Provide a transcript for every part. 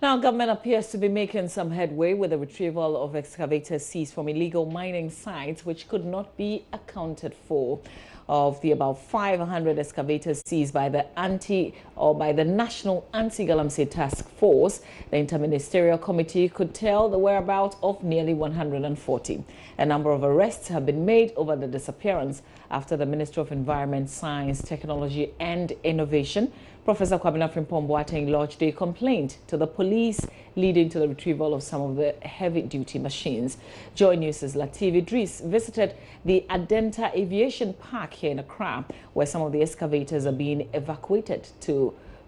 Now, government appears to be making some headway with the retrieval of excavators seized from illegal mining sites, which could not be accounted for. Of the about 500 excavators seized by the National Anti-Galamsey Task Force, the Inter-Ministerial Committee could tell the whereabouts of nearly 140. A number of arrests have been made over the disappearance after the Ministry of Environment, Science, Technology and Innovation, Professor Kwabena Frimpong-Boateng, lodged a complaint to the police, leading to the retrieval of some of the heavy-duty machines. JoyNews' Latif Idris visited the Adenta Aviation Park here in Accra, where some of the excavators are being evacuated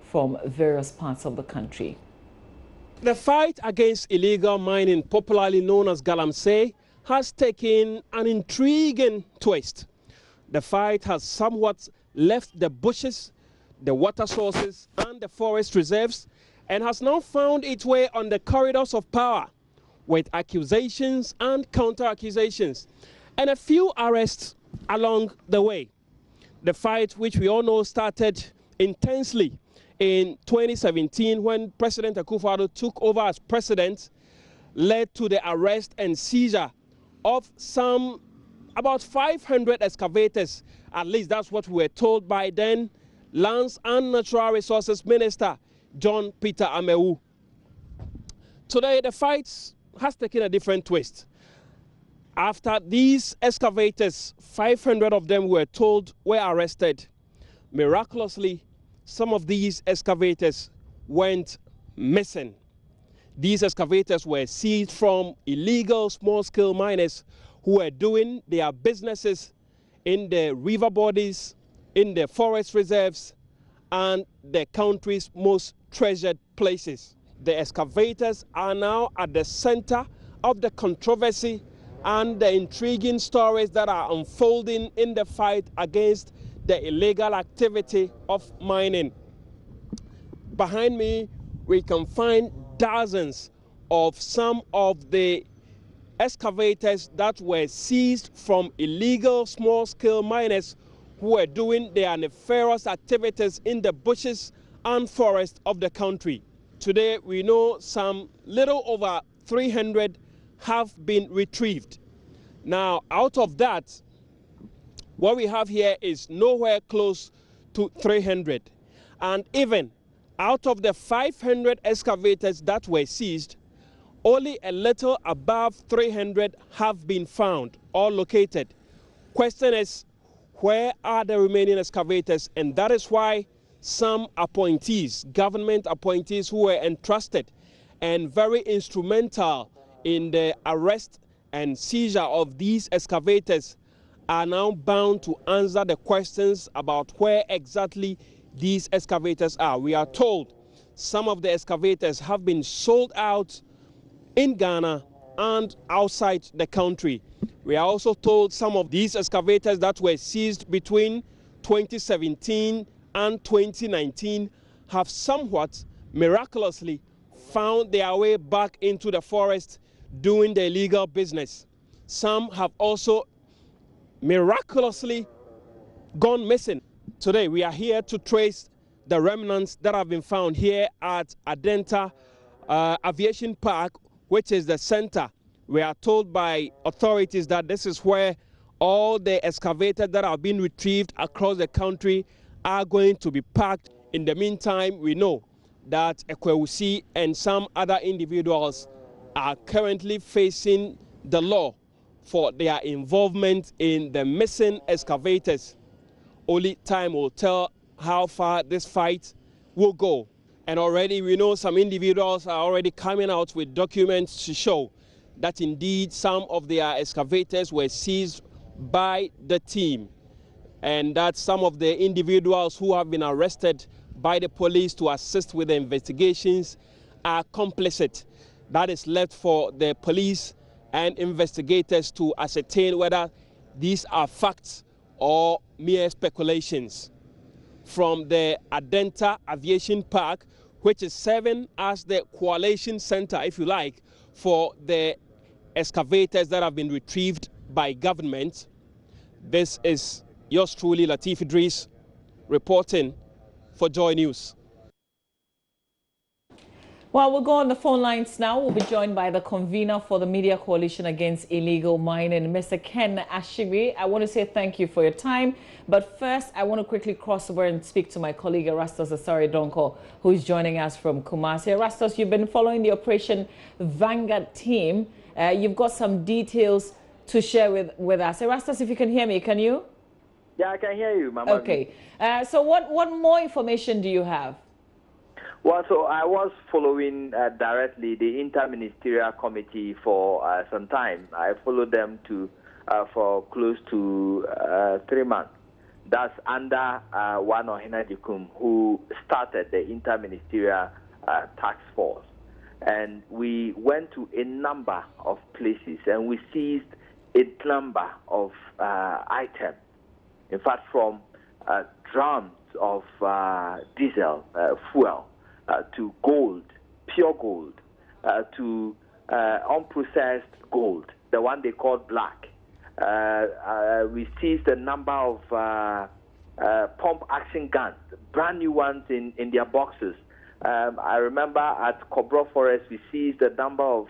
from various parts of the country. The fight against illegal mining, popularly known as Galamsey, has taken an intriguing twist. The fight has somewhat left the bushes, the water sources and the forest reserves, and has now found its way on the corridors of power, with accusations and counter-accusations and a few arrests along the way. The fight, which we all know started intensely in 2017 when President Akufo-Addo took over as president, led to the arrest and seizure of about 500 excavators. At least that's what we were told by then Lands and Natural Resources Minister John Peter Amewu. Today, the fight has taken a different twist. After these excavators, 500 of them were told were arrested. Miraculously, some of these excavators went missing. These excavators were seized from illegal small-scale miners who were doing their businesses in the river bodies, in the forest reserves, and the country's most treasured places. The excavators are now at the center of the controversy and the intriguing stories that are unfolding in the fight against the illegal activity of mining. Behind me, we can find dozens of some of the excavators that were seized from illegal small-scale miners who were doing their nefarious activities in the bushes and forests of the country. Today, we know some little over 300 have been retrieved. Now, out of that, what we have here is nowhere close to 300. And even out of the 500 excavators that were seized, only a little above 300 have been found or located. Question is, where are the remaining excavators? And that is why some appointees, government appointees who were entrusted and very instrumental in the arrest and seizure of these excavators, are now bound to answer the questions about where exactly these excavators are. We are told some of the excavators have been sold out in Ghana and outside the country. We are also told some of these excavators that were seized between 2017 and 2019 have somewhat miraculously found their way back into the forest doing the illegal business. Some have also miraculously gone missing. Today, we are here to trace the remnants that have been found here at Adenta Aviation Park, which is the center. We are told by authorities that this is where all the excavators that have been retrieved across the country are going to be parked. In the meantime, we know that Ekwewusi and some other individuals are currently facing the law for their involvement in the missing excavators. Only time will tell how far this fight will go. And already we know some individuals are already coming out with documents to show that indeed some of their excavators were seized by the team, and that some of the individuals who have been arrested by the police to assist with the investigations are complicit. That is left for the police and investigators to ascertain whether these are facts or mere speculations. From the Adenta Aviation Park, which is serving as the coalition center, if you like, for the excavators that have been retrieved by government. This is yours truly, Latif Idris, reporting for Joy News. Well, we'll go on the phone lines now. We'll be joined by the convener for the Media Coalition Against Illegal Mining, Mr. Ken Ashiri. I want to say thank you for your time. But first, I want to quickly cross over and speak to my colleague, Erastus Asari Donko, who is joining us from Kumasi. Erastus, you've been following the Operation Vanguard team. You've got some details to share with us. Erastus, if you can hear me, can you? Yeah, I can hear you, Mama. Okay. So what more information do you have? Well, so I was following directly the Inter-Ministerial Committee for some time. I followed them for close to 3 months. That's under one Ohina Dikum, who started the Inter-Ministerial Task Force. And we went to a number of places, and we seized a number of items. In fact, from drums of diesel fuel, to gold, pure gold, to unprocessed gold, the one they call black. We seized a number of pump action guns, brand new ones in their boxes. I remember at Cobra Forest, we seized a number of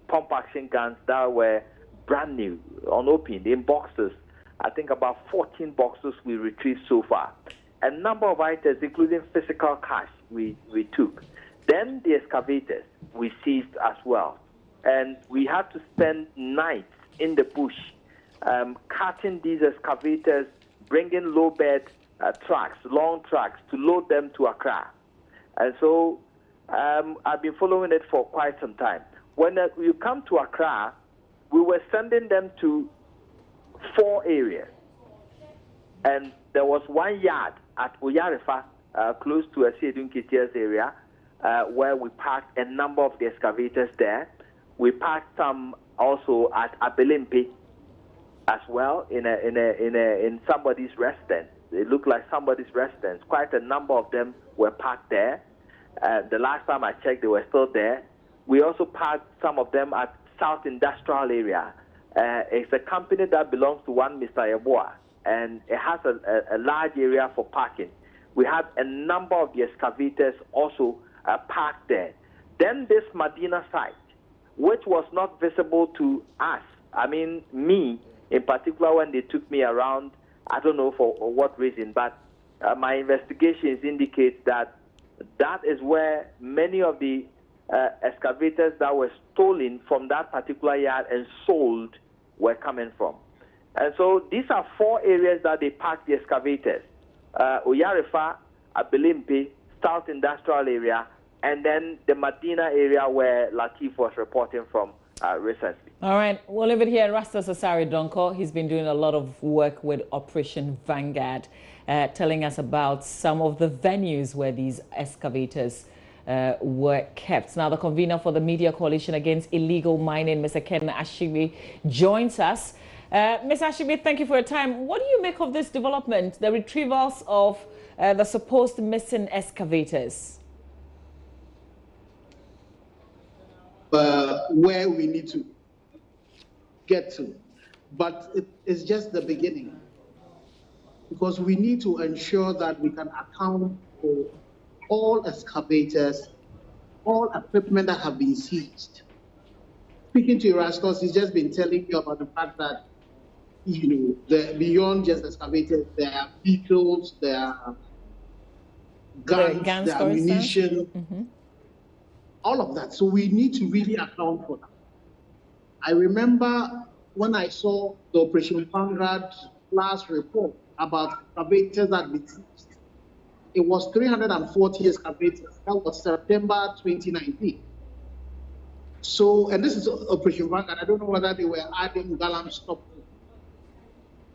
pump action guns that were brand new, unopened, in boxes. I think about 14 boxes we retrieved so far. A number of items, including physical cash, we took. Then the excavators we seized as well. And we had to spend nights in the bush cutting these excavators, bringing low-bed trucks, long trucks, to load them to Accra. And so I've been following it for quite some time. When you come to Accra, we were sending them to 4 areas. And there was 1 yard at Oyarifa, close to Asiedun Kitia's area, where we parked a number of the excavators there. We parked some also at Abelimpi as well, in somebody's residence. It looked like somebody's residence. Quite a number of them were parked there. The last time I checked, they were still there. We also parked some of them at South Industrial area. It's a company that belongs to one Mr. Yeboah, and it has a large area for parking. We had a number of the excavators also parked there. Then this Medina site, which was not visible to us, I mean me in particular, when they took me around, I don't know for what reason, but my investigations indicate that that is where many of the excavators that were stolen from that particular yard and sold were coming from. And so these are 4 areas that they parked the excavators. Oyarifa, Abelimpi, South Industrial area, and then the Medina area where Latif was reporting from recently. All right, we'll leave it here. Erastus Asari Donko, he's been doing a lot of work with Operation Vanguard, telling us about some of the venues where these excavators were kept. Now, the convener for the Media Coalition Against Illegal Mining, Mr. Ken Ashiri, joins us. Ms. Ashiri, thank you for your time. What do you make of this development, the retrievals of the supposed missing excavators? Where we need to get to, but it's just the beginning, because we need to ensure that we can account for all excavators, all equipment that have been seized. Speaking to Erastus, he's just been telling you about the fact that, you know, beyond just excavators, there are vehicles, there are guns, there are ammunition, all of that. So we need to really account for that. I remember when I saw the Operation Vanguard last report about excavators that we seized. It was 340 excavators. That was September 2019. So, and this is Operation Vanguard. I don't know whether they were adding Galamsey.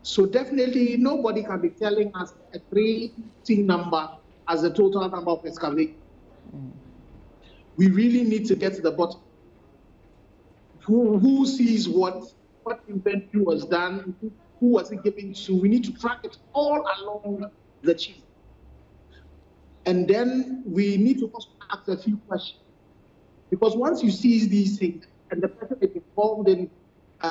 So definitely nobody can be telling us a 3T number as the total number of excavators. We really need to get to the bottom. Who sees what inventory was done, who was it given to? We need to track it all along the chain. And then we need to also ask a few questions. Because once you seize these things and the person is involved in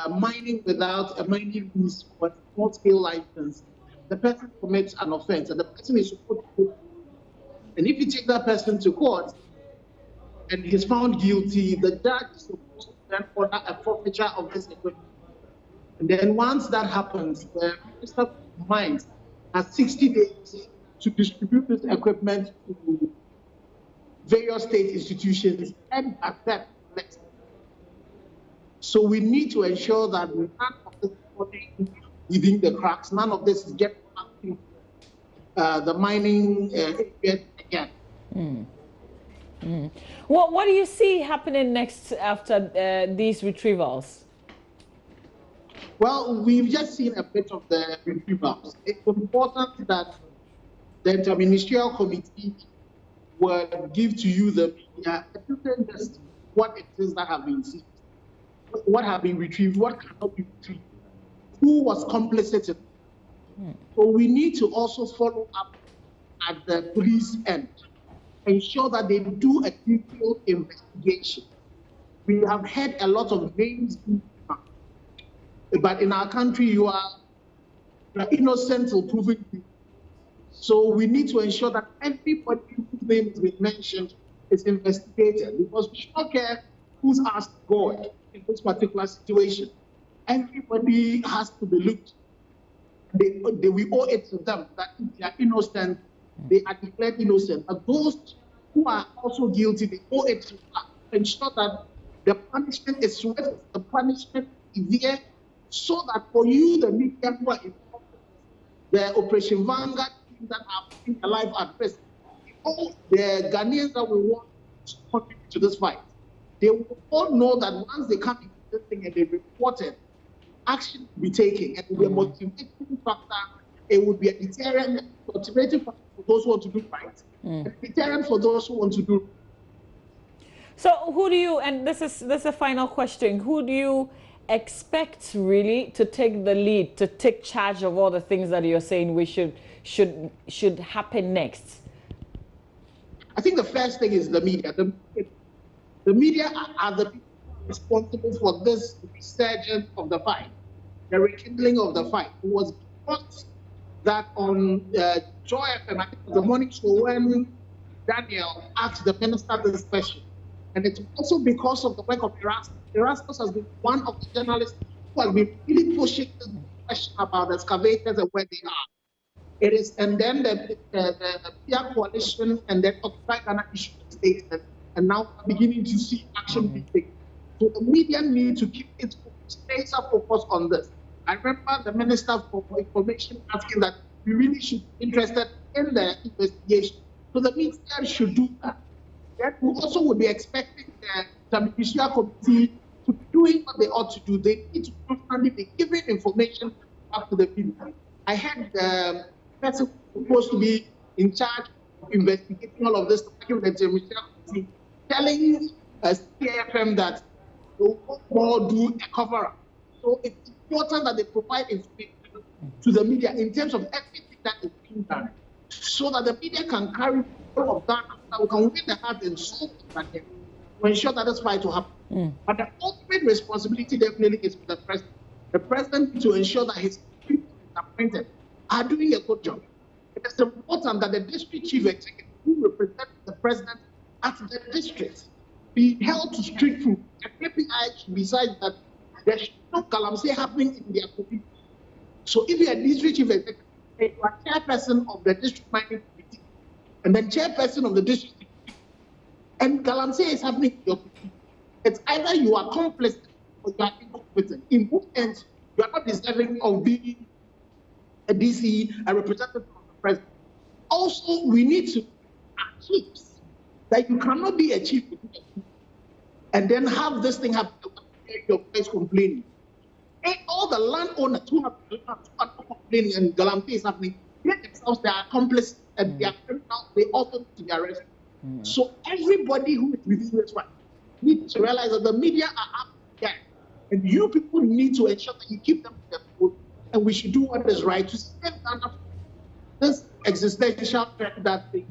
mining without a mining lease or a small-scale license, the person commits an offense and the person is supposed to. And if you take that person to court and he's found guilty, the judge is supposed to then order a forfeiture of this equipment. And then once that happens, the Minister of Mines has 60 days to distribute this equipment to various state institutions and accept next. So we need to ensure that none of this is falling within the cracks, none of this is getting the mining again. What do you see happening next after these retrievals? Well, we've just seen a bit of the retrievals. It's important that the Inter-Ministerial Committee will give to you the media just what it is that have been seized, what have been retrieved, what cannot be retrieved, who was complicit in it. So we need to also follow up at the police end, ensure that they do a detailed investigation. We have heard a lot of names, but in our country, you are innocent until proven guilty. So we need to ensure that everybody whose name has been mentioned is investigated, because we should not care who's asked God in this particular situation. Everybody has to be looked. We owe it to them that if they are innocent, they are declared innocent. But those who are also guilty, they owe it to ensure that the punishment is swift, the punishment is severe, so that for you, the media who are involved, the Operation Vanguard team that are putting their life at risk, all the Ghanaians that will want to contribute to this fight, they will all know that once they come into this thing and they report it, action will be taken, and it will be a motivating factor. It will be a deterrent, motivating factor for those who want to do right, a deterrent for those who want to do. So who do you, and this is a final question, who do you expect really to take the lead, to take charge of all the things that you're saying we should happen next? I think the first thing is the media. The media are the people responsible for this resurgence of the fight, the rekindling of the fight. It was because that on Joy FM, I think it was the morning show, when Daniel asked the minister this question. And it's also because of the work of Erasmus. Erasmus has been one of the journalists who has been really pushing this question about the excavators and where they are. It is, and then the peer coalition and then Occupy Ghana issued a statement, and now we're beginning to see action being taken. So the media need to keep its focus on this. I remember the Minister for Information asking that we really should be interested in the investigation. So the media should do that. Then we also would be expecting the Inter-Ministerial Committee to be doing what they ought to do. They need to constantly be giving information back to the media. I had the person supposed to be in charge of investigating all of this, with the Inter-Ministerial Committee, telling CAFM that they will more do a cover-up. So it's important that they provide information to the media in terms of everything that is being done, so that the media can carry all of that, that we can win the heart and soul of them to ensure that this fight will happen. But the ultimate responsibility definitely is for the president. The president needs to ensure that his people appointed are doing a good job. It is important that the district chief executive who represents the president at the district be held to strict rule. And KPI besides that, there should no Galamsey happening in their community. So if you are district chief executive, you are chairperson of the district mining committee, and then chairperson of the district, and Galamsey is happening in your community, it's either you are complicit or you are incompetent. In both ends, you are not deserving of being a DC, a representative of the president. Also, we need to achieve that you cannot be a chief and then have this thing happen to your place complaining. And all the landowners who have complaining and Galamsey is happening, they themselves, they are accomplices and they are criminals, they also need to be arrested. So everybody who is within this fight needs to realize that the media are up there, and you people need to ensure that you keep them to their foot, and we should do what is right to save Ghana this existential threat that they.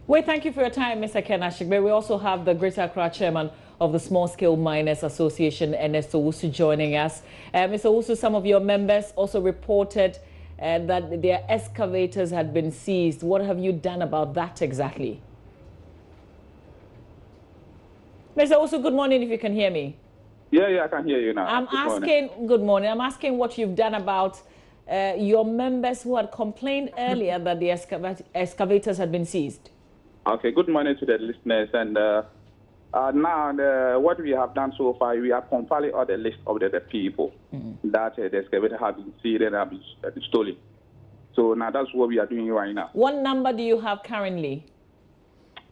Well, thank you for your time, Mr. Ken Ashigbe. We also have the Greater Accra Chairman of the Small Scale Miners Association, Ernest Owusu, joining us. Mr. Owusu, some of your members also reported that their excavators had been seized. What have you done about that exactly? Mr. Osu, good morning, if you can hear me. Yeah, I can hear you now. Good morning. I'm asking what you've done about your members who had complained earlier that the excavators had been seized. Okay, good morning to the listeners. And now what we have done so far, we have compiled all the list of the people that the excavator have been seized and have been stolen. So now that's what we are doing right now. What number do you have currently?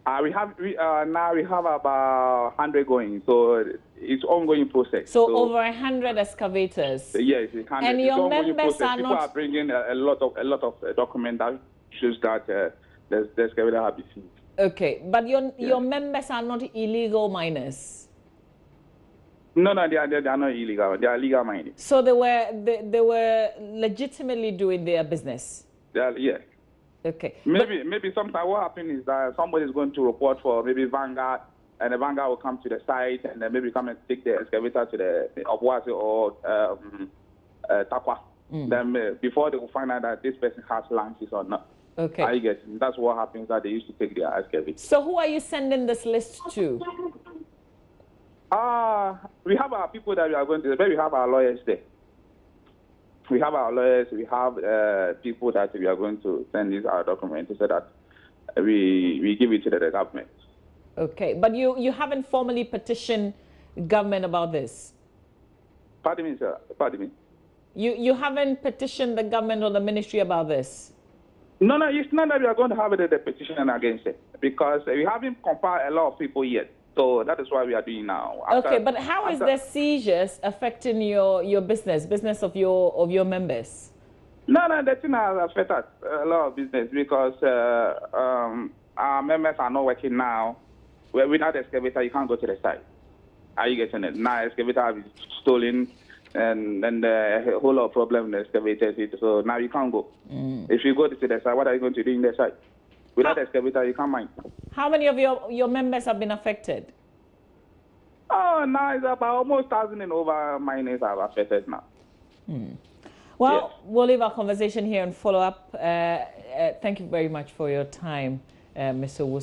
Now we have about 100 going, so it's ongoing process. So over 100 excavators. Yes, 100. And your members are People are bringing a lot of documents that shows that the excavator have been seized. Okay, but your members are not illegal miners. No, they are not illegal. They are legal mining. So they were legitimately doing their business. Yeah. Okay. Maybe sometimes what happens is that somebody is going to report for maybe Vanguard, and the Vanguard will come to the site and then maybe come and take the excavator to the Obwasi or Takwa. Then before they will find out that this person has license or not. Okay. I guess that's what happens, that they used to take their excavator. So who are you sending this list to? We have our people that we are going to. We have our lawyers there. We have our lawyers. We have people that we are going to send these our documents so that we give it to the government. Okay, but you haven't formally petitioned government about this. Pardon me, sir. Pardon me. You haven't petitioned the government or the ministry about this. No, it's not that we are going to have the petition against it, because we haven't compiled a lot of people yet. So that is what we are doing now. Okay, but how is the seizures affecting your business of your members? No, the thing has affected a lot of business because our members are not working now. Without the excavator, you can't go to the site. Are you getting it? Now, excavator has been stolen, and then a whole lot of problem in the excavator. So now you can't go. If you go to the site, what are you going to do in the site? Without the excavator, you can't mine. How many of your members have been affected? Oh, now it's about almost 1,000 and over miners are affected now. Well, yes. We'll leave our conversation here and follow up. Thank you very much for your time, Mr. Wusu.